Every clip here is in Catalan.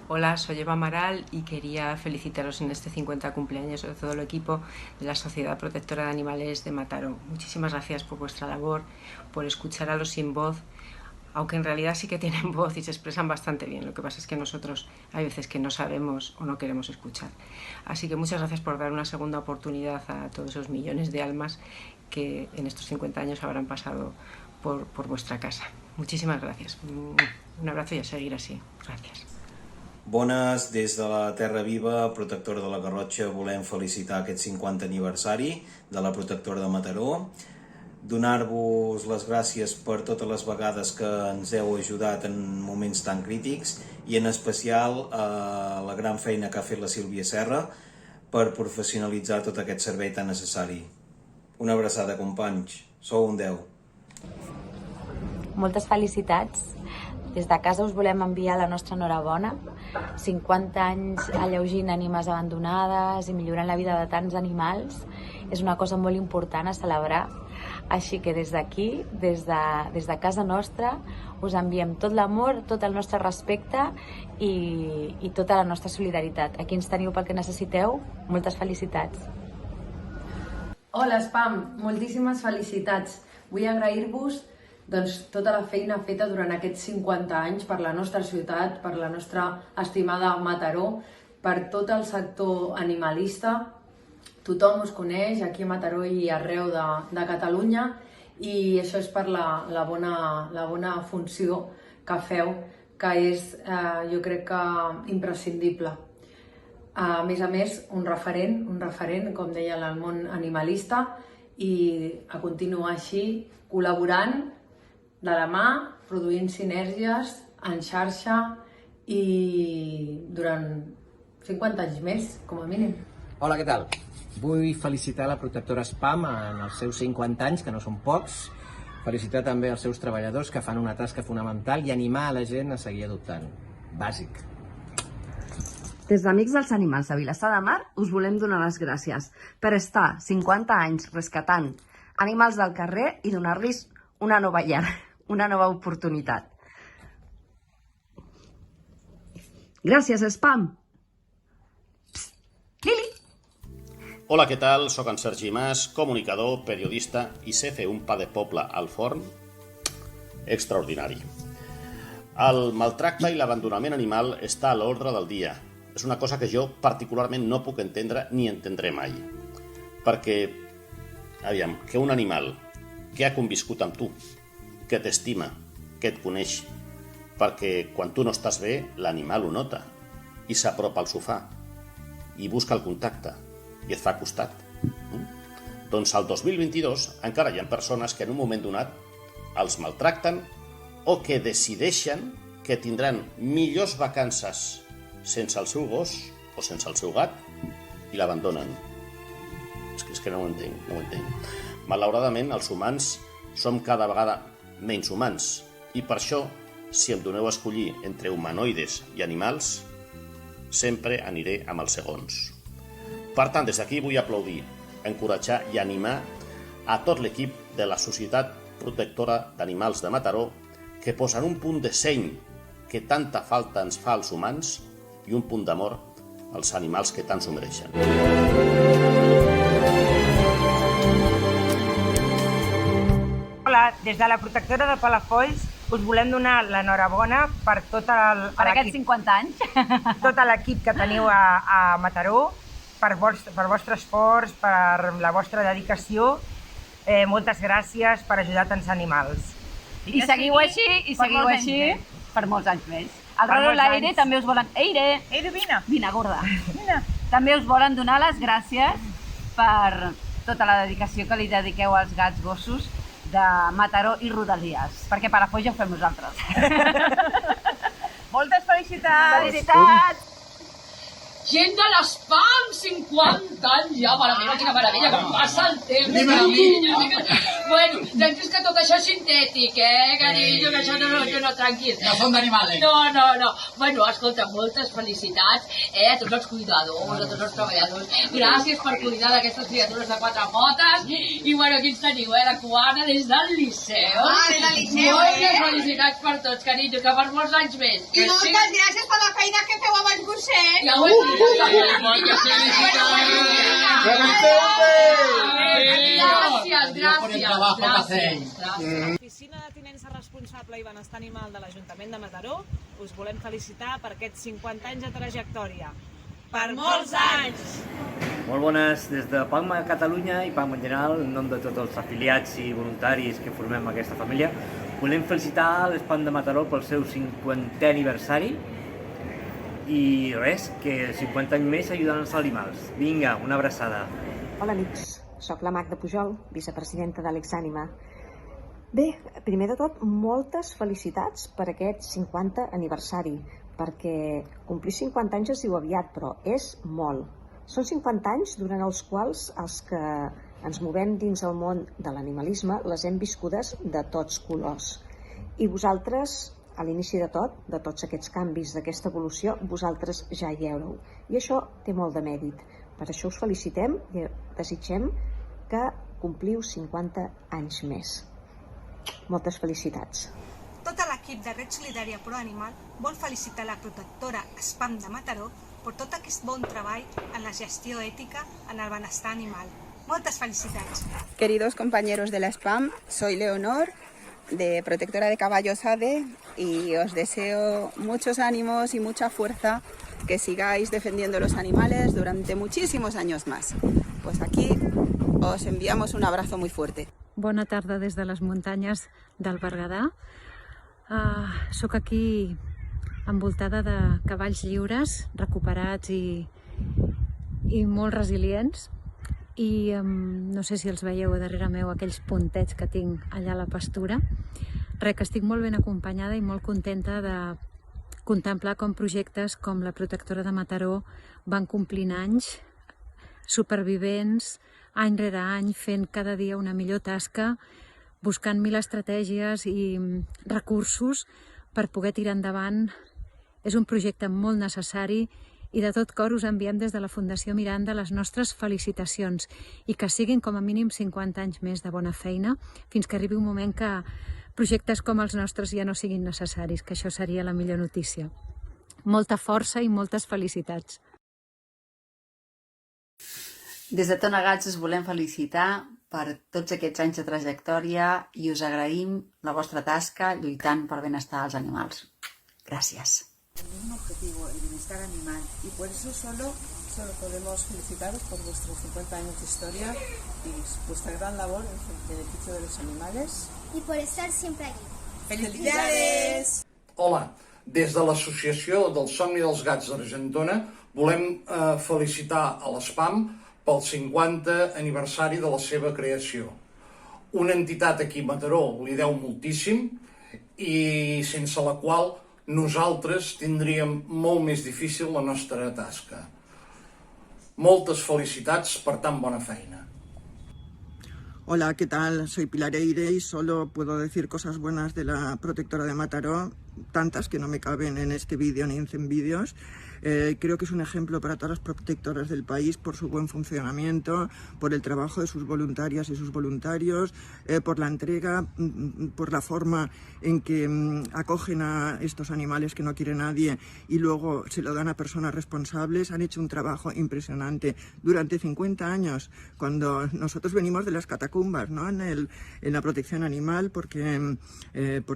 Hola, soy Eva Amaral y quería felicitaros en este 50 cumpleaños de todo el equipo de la Sociedad Protectora de Animales de Mataró. Muchísimas gracias por vuestra labor, por escuchar a los sin voz, aunque en realidad sí que tienen voz y se expresan bastante bien. Lo que pasa es que nosotros hay veces que no sabemos o no queremos escuchar. Así que muchas gracias por dar una segunda oportunidad a todos esos millones de almas que en estos 50 años habrán pasado por vuestra casa. Muchísimas gracias. Un abrazo y a seguir así. Gracias. Bones, des de la Terra Viva, Protectora de la Garrotxa, volem felicitar aquest 50 aniversari de la Protectora de Mataró, donar-vos les gràcies per totes les vegades que ens heu ajudat en moments tan crítics i en especial la gran feina que ha fet la Sílvia Serra per professionalitzar tot aquest servei tan necessari. Una abraçada, companys. Sou un 10. Moltes felicitats. Des de casa us volem enviar la nostra enhorabona. 50 anys alleugint ànimes abandonades i millorant la vida de tants animals és una cosa molt important a celebrar. Així que des d'aquí, des de casa nostra, us enviem tot l'amor, tot el nostre respecte i tota la nostra solidaritat. Aquí ens teniu pel que necessiteu. Moltes felicitats. Hola, Spam! Moltíssimes felicitats. Vull agrair-vos tota la feina feta durant aquests 50 anys per la nostra ciutat, per la nostra estimada Mataró, per tot el sector animalista. Tothom us coneix aquí a Mataró i arreu de Catalunya i això és per la bona funció que feu, que és, jo crec que, imprescindible. A més, un referent, com deia, en el món animalista i a continuar així, col·laborant de la mà, produint sinergies en xarxa i durant 50 anys més, com a mínim. Hola, què tal? Vull felicitar la protectora Spam en els seus 50 anys, que no són pocs, felicitar també els seus treballadors que fan una tasca fonamental i animar a la gent a seguir adoptant. Bàsic. Des d'Amics dels Animals de Vilassar de Mar us volem donar les gràcies per estar 50 anys rescatant animals del carrer i donar-los una nova llar, una nova oportunitat. Gràcies, Spam! Psst, Lili! Hola, què tal? Soc en Sergi Mas, comunicador, periodista i sé fer un pa de poble al forn extraordinari. El maltracte i l'abandonament animal està a l'ordre del dia. És una cosa que jo particularment no puc entendre ni entendré mai. Perquè, que un animal que ha conviscut amb tu, que t'estima, que et coneix, perquè quan tu no estàs bé, l'animal ho nota i s'apropa al sofà i busca el contacte i et fa costat. Doncs al 2022 encara hi ha persones que en un moment donat els maltracten o que decideixen que tindran millors vacances sense el seu gos o sense el seu gat i l'abandonen. És que no ho entenc. Malauradament, els humans som cada vegada menys humans i per això, si em doneu a escollir entre humanoides i animals, sempre aniré amb els segons. Per tant, des d'aquí vull aplaudir, encoratjar i animar a tot l'equip de la Societat Protectora d'Animals de Mataró que posen un punt de seny que tanta falta ens fa als humans i un punt d'amor als animals que tant s'ho mereixen. Hola, des de la Protectora de Palafolls us volem donar l'enhorabona per tot aquests 50 anys. Tot l'equip que teniu a Mataró, per vostre esforç, per la vostra dedicació. Moltes gràcies per ajudar tants animals. I seguiu així per molts anys més. El Roro l'Aire també us volen... Eire, vine. Vine, gorda. També us volen donar les gràcies per tota la dedicació que li dediqueu als gats gossos de Mataró i Rodalies, perquè Palafolls ja ho fem nosaltres. Moltes felicitats! Felicitats! Gent de l'Spam, 50 anys ja, mare meva, quina meravella, com passa el temps. Bueno, tranquils que tot això és sintètic, carinyo, que això no, tranquil. No són d'animals, No. Bueno, escolta, moltes felicitats a tots els cuidadors, a tots els treballadors. Gràcies per cuidar d'aquestes criatures de quatre potes. I bueno, aquí ens teniu, la Cubana des del Liceu. Des del Liceu, Moltes felicitats per tots, carinyo, que per molts anys més. I moltes gràcies per la feina que feu a Ja ho he dit. Moltes Gràcies. L'Oficina de Tinença Responsable i Benestar Animal de l'Ajuntament de Mataró us volem felicitar per aquests 50 anys de trajectòria. Per molts anys! Molt bones, des de PAM a Catalunya i PAM en general, en nom de tots els afiliats i voluntaris que formem aquesta família, volem felicitar l'Spam de Mataró pel seu 50è aniversari i res, que 50 anys més ajudant els animals. Vinga, una abraçada. Hola amics, soc la Magda Pujol, vicepresidenta d'Alexànima. Bé, primer de tot, moltes felicitats per aquest 50 aniversari, perquè complir 50 anys es diu aviat, però és molt. Són 50 anys durant els quals els que ens movem dins el món de l'animalisme les hem viscudes de tots colors. I vosaltres, a l'inici de tot, de tots aquests canvis, d'aquesta evolució, vosaltres ja hi éreu. I això té molt de mèrit. Per això us felicitem i desitgem que compliu 50 anys més. Moltes felicitats. Tot l'equip de Red Solidària Pro Animal vol felicitar la protectora Spam de Mataró per tot aquest bon treball en la gestió ètica en el benestar animal. Moltes felicitats. Queridos compañeros de la Spam, soy Leonor, de Protectora de Caballos ADE, y os deseo muchos ánimos y mucha fuerza, que sigáis defendiendo los animales durante muchísimos años más. Pues aquí os enviamos un abrazo muy fuerte. Bona tarda des de les muntanyes del Berguedà. Soc aquí envoltada de cavalls lliures, recuperats i molt resilients. I no sé si els veieu a darrere meu, aquells puntets que tinc allà a la pastura. Que estic molt ben acompanyada i molt contenta de contemplar com projectes com la Protectora de Mataró van complint anys, supervivents, any rere any, fent cada dia una millor tasca, buscant mil estratègies i recursos per poder tirar endavant. És un projecte molt necessari i de tot cor us enviem des de la Fundació Miranda les nostres felicitacions i que siguin com a mínim 50 anys més de bona feina fins que arribi un moment que projectes com els nostres ja no siguin necessaris, que això seria la millor notícia. Molta força i moltes felicitats. Des de Tona Gats us volem felicitar per tots aquests anys de trajectòria i us agraïm la vostra tasca lluitant per benestar als animals. Gràcies. Es un objetivo el bienestar animal y por eso solo podemos felicitaros por vuestros 50 años de historia y vuestra gran labor en beneficio de los animales. Y por estar siempre allí. ¡Felicidades! Hola, des de l'Associació del Somni dels Gats d'Argentona volem felicitar a l'Spam pel 50 aniversari de la seva creació. Una entitat aquí a Mataró li deu moltíssim i sense la qual nosaltres tindríem molt més difícil la nostra tasca. Moltes felicitats per tan bona feina. Hola, ¿qué tal? Soy Pilar Eire y solo puedo decir cosas buenas de la Protectora de Mataró, tantas que no me caben en este vídeo ni en 100 vídeos. Creo que es un ejemplo para todas las protectoras del país por su buen funcionamiento, por el trabajo de sus voluntarias y sus voluntarios, por la entrega, por la forma en que acogen a estos animales que no quiere nadie y luego se lo dan a personas responsables. Han hecho un trabajo impresionante durante 50 años, cuando nosotros venimos de las catacumbas, ¿no? en la protección animal, porque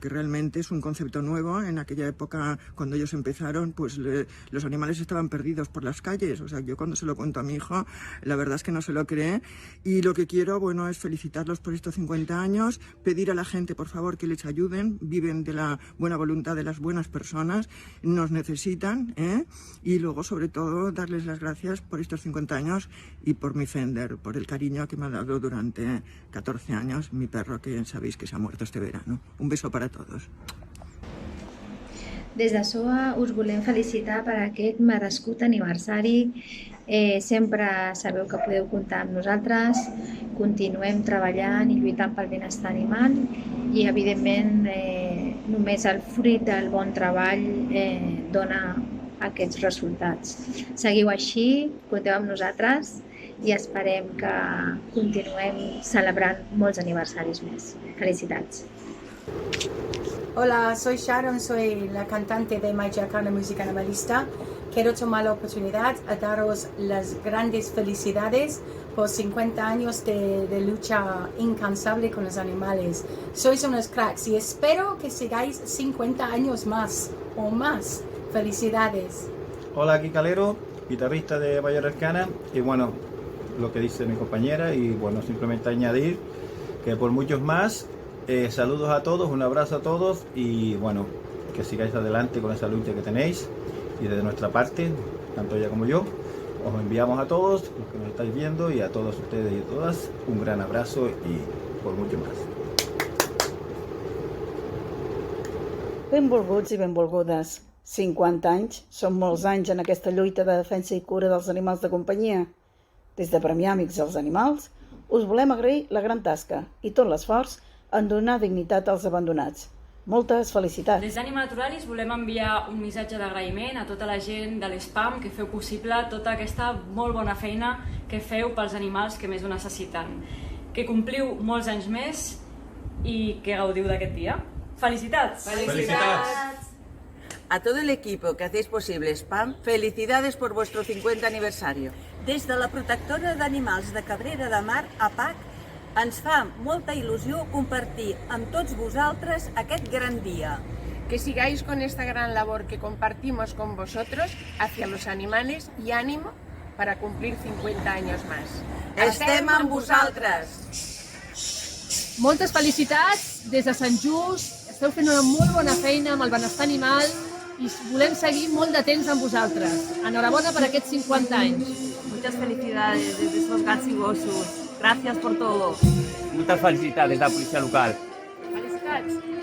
realmente es un concepto nuevo. En aquella época, cuando ellos empezaron, pues los animales estaban perdidos por las calles. O sea, yo cuando se lo cuento a mi hijo, la verdad es que no se lo cree. Y lo que quiero, bueno, es felicitarlos por estos 50 años, pedir a la gente, por favor, que les ayuden. Viven de la buena voluntad de las buenas personas, nos necesitan, y luego, sobre todo, darles las gracias por estos 50 años y por mi Fender, por el cariño que me ha dado durante 14 años mi perro, que sabéis que se ha muerto este verano. Un beso para todos. Des de SOA us volem felicitar per aquest merescut aniversari. Sempre sabeu que podeu comptar amb nosaltres. Continuem treballant i lluitant pel benestar animal i, evidentment, només el fruit del bon treball dona aquests resultats. Seguiu així, compteu amb nosaltres i esperem que continuem celebrant molts aniversaris més. Felicitats! Hola, soy Sharon, soy la cantante de Mayacana Música Animalista. Quiero tomar la oportunidad a daros las grandes felicidades por 50 años de lucha incansable con los animales. Sois unos cracks y espero que sigáis 50 años más o más. Felicidades. Hola, aquí Calero, guitarrista de Mayacana, y bueno, lo que dice mi compañera, y bueno, simplemente añadir que por muchos más, saludos a todos, un abrazo a todos, y bueno, que sigáis adelante con esa lucha que tenéis, y desde nuestra parte, tanto ella como yo, os enviamos a todos los que nos estáis viendo y a todos ustedes y a todas un gran abrazo y por mucho más. Benvolguts i benvolgudes. 50 anys són molts anys en aquesta lluita de defensa i cura dels animals de companyia. Des de Premiar Amics dels Animals, us volem agrair la gran tasca i tot l'esforç en donar dignitat als abandonats. Moltes felicitats! Des d'Ànima Naturalis volem enviar un missatge d'agraïment a tota la gent de l'SPAM que feu possible tota aquesta molt bona feina que feu pels animals que més ho necessiten. Que compliu molts anys més y que gaudiu d'aquest dia. ¡Felicitats! ¡Felicidades! A todo el equipo que hacéis posible SPAM, felicidades por vuestro 50 aniversario. Des de la protectora d'animals de Cabrera de Mar, APAC, ens fa molta il·lusió compartir amb tots vosaltres aquest gran día. Que sigáis con esta gran labor que compartimos con vosotros hacia los animales y ánimo para cumplir 50 años más. Estem amb vosaltres! Moltes felicitats des de Sant Just, esteu fent una molt bona feina amb el benestar animal i volem seguir molt de temps amb vosaltres. Enhorabona per aquests 50 anys. Muchas felicidades desde esos gats y gossos. Gracias por todo. Muchas felicidades de la policía local. Felicitats.